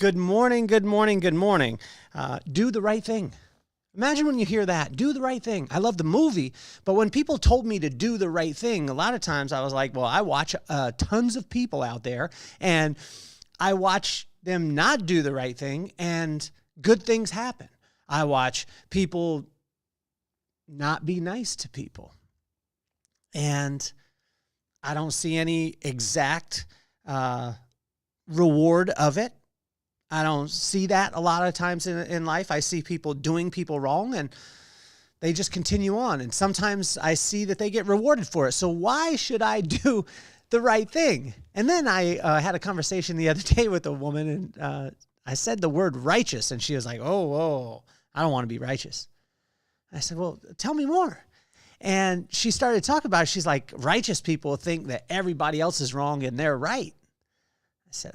Good morning, good morning, good morning. Do the right thing. Imagine when you hear that, do the right thing. I love the movie, but when people told me to do the right thing, a lot of times I was like, well, I watch tons of people out there, and I watch them not do the right thing, and good things happen. I watch people not be nice to people, and I don't see any exact reward of it. I don't see that a lot of times in life. I see people doing people wrong, and they just continue on. And sometimes I see that they get rewarded for it. So why should I do the right thing? And then I had a conversation the other day with a woman, and I said the word righteous, and she was like, oh, I don't want to be righteous. I said, well, tell me more. And she started talking about it. She's like, righteous people think that everybody else is wrong and they're right. I said,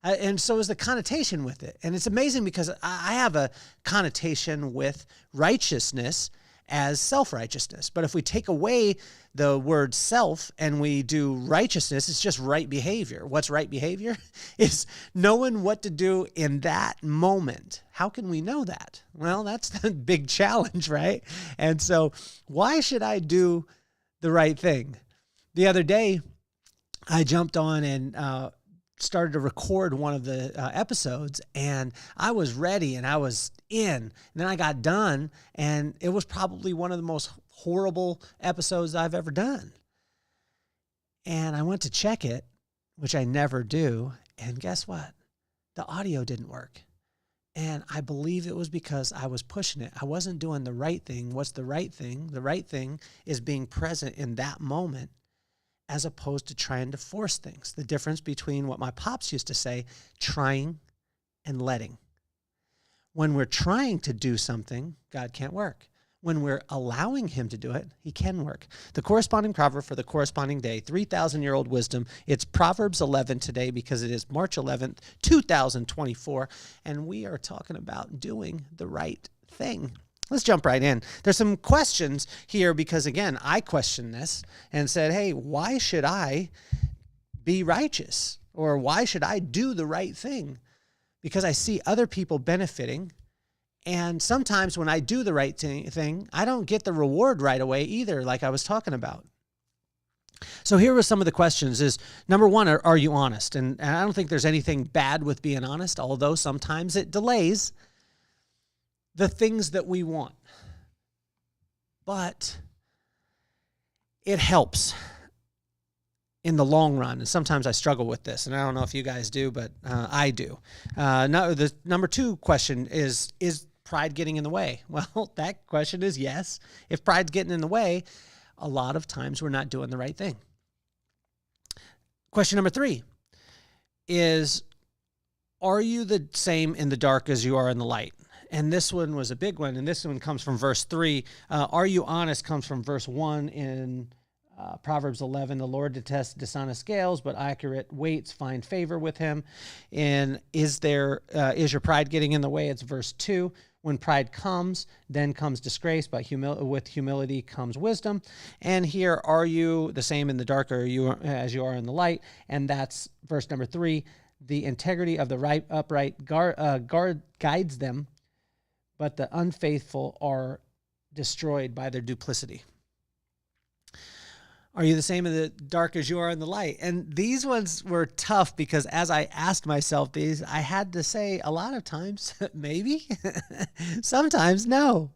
and so is the connotation with it. And it's amazing because I have a connotation with righteousness as self-righteousness. But if we take away the word self and we do righteousness, it's just right behavior. What's right behavior? It's knowing what to do in that moment. How can we know that? Well, that's the big challenge, right? And so why should I do the right thing? The other day, I jumped on and started to record one of the episodes, and I was ready and I was in, and then I got done, and it was probably one of the most horrible episodes I've ever done. And I went to check it, which I never do, and guess what? The audio didn't work. And I believe it was because I was pushing it. I wasn't doing the right thing. What's the right thing? The right thing is being present in that moment, as opposed to trying to force things. The difference between what my pops used to say, trying and letting. When we're trying to do something, God can't work. When we're allowing him to do it, he can work. The corresponding proverb for the corresponding day, 3,000-year-old wisdom. It's Proverbs 11 today because it is March 11th, 2024, and we are talking about doing the right thing. Let's jump right in. There's some questions here because, again, I questioned this and said, hey, why should I be righteous? Or why should I do the right thing? Because I see other people benefiting. And sometimes when I do the right thing, I don't get the reward right away either, like I was talking about. So here were some of the questions is, number one, are you honest? And I don't think there's anything bad with being honest, although sometimes it delays the things that we want. But it helps in the long run. And sometimes I struggle with this, and I don't know if you guys do, but I do. No, the number two question is pride getting in the way? Well, that question is yes. If pride's getting in the way, a lot of times we're not doing the right thing. Question number three is, are you the same in the dark as you are in the light? And this one was a big one, and this one comes from verse 3. Are you honest comes from verse 1 in Proverbs 11. The Lord detests dishonest scales, but accurate weights find favor with him. And is your pride getting in the way? It's verse 2. When pride comes, then comes disgrace, but with humility comes wisdom. And here, are you the same in the dark as you are in the light? And that's verse number 3. The integrity of the upright guides them, but the unfaithful are destroyed by their duplicity. Are you the same in the dark as you are in the light? And these ones were tough because as I asked myself these, I had to say a lot of times, maybe, sometimes no.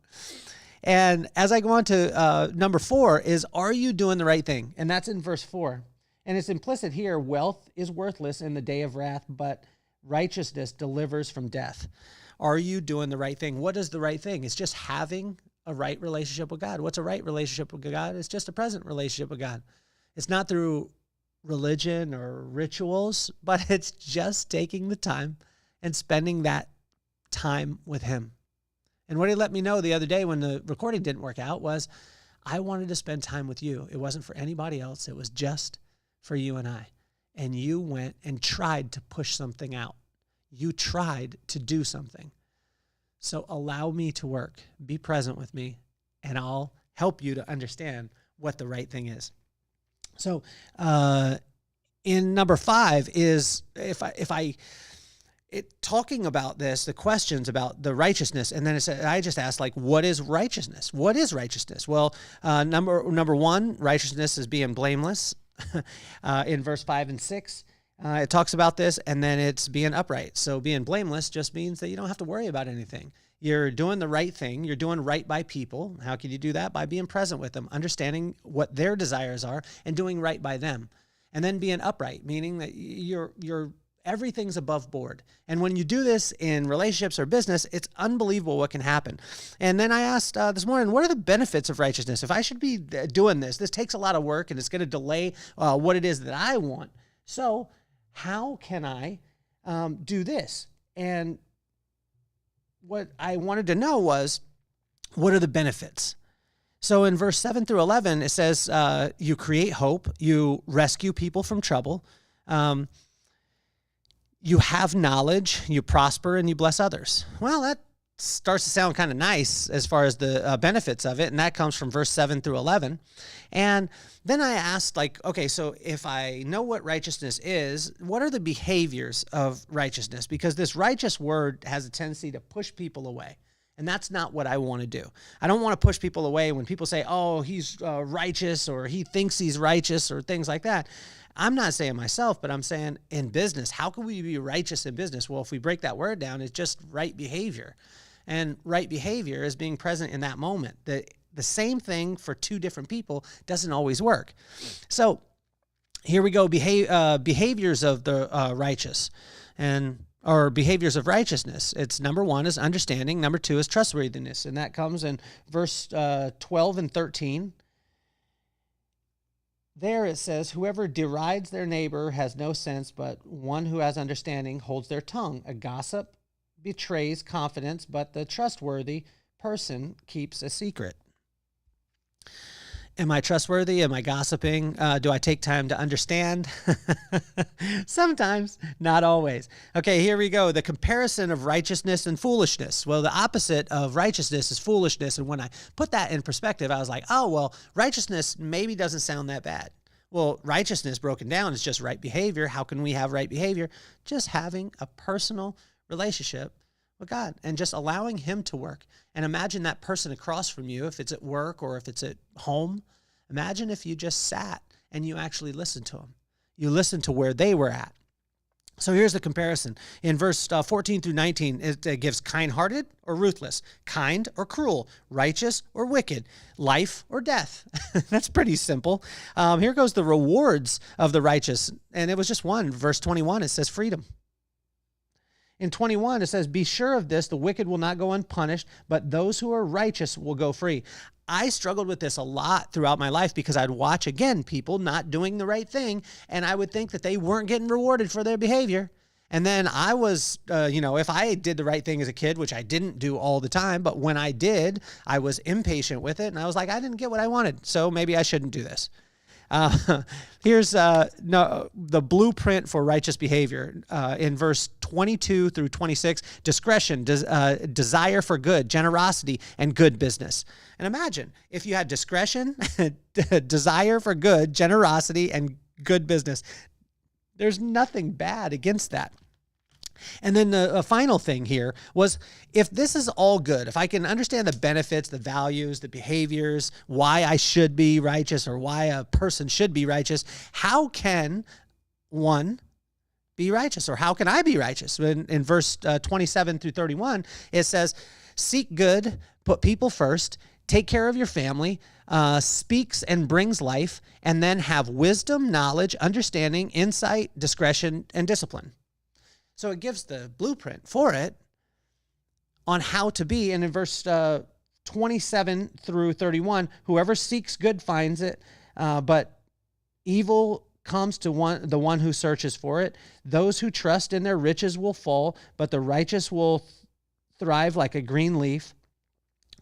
And as I go on to number 4 is, are you doing the right thing? And that's in verse 4. And it's implicit here, wealth is worthless in the day of wrath, but righteousness delivers from death. Are you doing the right thing? What is the right thing? It's just having a right relationship with God. What's a right relationship with God? It's just a present relationship with God. It's not through religion or rituals, but it's just taking the time and spending that time with him. And what he let me know the other day when the recording didn't work out was, I wanted to spend time with you. It wasn't for anybody else. It was just for you and I. And you went and tried to push something out. You tried to do something. So allow me to work. Be present with me, and I'll help you to understand what the right thing is. So in number 5 is, if talking about this, the questions about the righteousness, and then I just asked, like, what is righteousness? What is righteousness? Well, number one, righteousness is being blameless. In verse 5 and 6, it talks about this, and then it's being upright. So being blameless just means that you don't have to worry about anything. You're doing the right thing. You're doing right by people. How can you do that? By being present with them, understanding what their desires are, and doing right by them. And then being upright, meaning that everything's above board. And when you do this in relationships or business, it's unbelievable what can happen. And then I asked this morning, what are the benefits of righteousness? If I should be doing this takes a lot of work and it's going to delay what it is that I want. So how can I do this? And what I wanted to know was, what are the benefits? So in verse 7 through 11, it says, you create hope, you rescue people from trouble, you have knowledge, you prosper, and you bless others. Well, that starts to sound kind of nice as far as the benefits of it, and that comes from verse 7 through 11. And then I asked, like, okay, so if I know what righteousness is, what are the behaviors of righteousness? Because this righteous word has a tendency to push people away. And that's not what I want to do. I don't want to push people away when people say, oh, he's righteous, or he thinks he's righteous, or things like that. I'm not saying myself, but I'm saying in business, how can we be righteous in business? Well, if we break that word down, it's just right behavior. And right behavior is being present in that moment. The same thing for two different people doesn't always work. So here we go, behaviors of the righteous, or behaviors of righteousness. It's number one is understanding. Number two is trustworthiness. And that comes in verse 12 and 13. There it says, whoever derides their neighbor has no sense, but one who has understanding holds their tongue. A gossip betrays confidence, but the trustworthy person keeps a secret. Am I trustworthy? Am I gossiping? Do I take time to understand? Sometimes, not always. Okay, here we go. The comparison of righteousness and foolishness. Well, the opposite of righteousness is foolishness. And when I put that in perspective, I was like, oh, well, righteousness maybe doesn't sound that bad. Well, righteousness broken down is just right behavior. How can we have right behavior? Just having a personal relationship with God and just allowing him to work. And imagine that person across from you, if it's at work or if it's at home. Imagine if you just sat and you actually listened to them. You listened to where they were at. So here's the comparison. In verse 14 through 19, it gives kind-hearted or ruthless, kind or cruel, righteous or wicked, life or death. That's pretty simple. Here goes the rewards of the righteous. And it was just one. Verse 21, it says freedom. In 21, it says, be sure of this, the wicked will not go unpunished, but those who are righteous will go free. I struggled with this a lot throughout my life because I'd watch, again, people not doing the right thing, and I would think that they weren't getting rewarded for their behavior. And then I was, if I did the right thing as a kid, which I didn't do all the time, but when I did, I was impatient with it, and I was like, I didn't get what I wanted, so maybe I shouldn't do this. Here's the blueprint for righteous behavior in verse 22 through 26, discretion, desire for good, generosity, and good business. And imagine if you had discretion, desire for good, generosity, and good business. There's nothing bad against that. And then the final thing here was, if this is all good, if I can understand the benefits, the values, the behaviors, why I should be righteous or why a person should be righteous, how can one be righteous, or how can I be righteous? In verse 27 through 31, it says, seek good, put people first, take care of your family, speaks and brings life, and then have wisdom, knowledge, understanding, insight, discretion, and discipline. So it gives the blueprint for it on how to be. And in verse 27 through 31, whoever seeks good finds it, but evil comes to the one who searches for it. Those who trust in their riches will fall, but the righteous will thrive like a green leaf.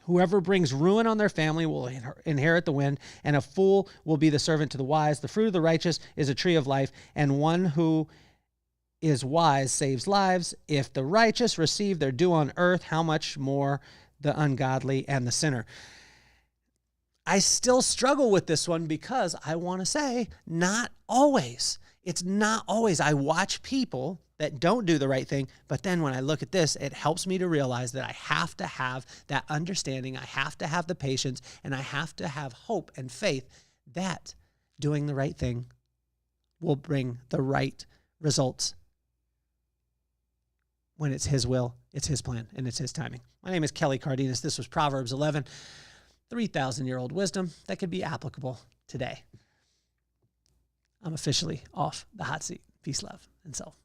Whoever brings ruin on their family will inherit the wind, and a fool will be the servant to the wise. The fruit of the righteous is a tree of life, and one who is wise saves lives. If the righteous receive their due on earth, how much more the ungodly and the sinner? I still struggle with this one because I want to say not always. It's not always. I watch people that don't do the right thing. But then when I look at this, it helps me to realize that I have to have that understanding. I have to have the patience, and I have to have hope and faith that doing the right thing will bring the right results when it's his will, it's his plan, and it's his timing. My name is Kelly Cardenas. This was Proverbs 11, 3,000-year-old wisdom that could be applicable today. I'm officially off the hot seat. Peace, love, and self.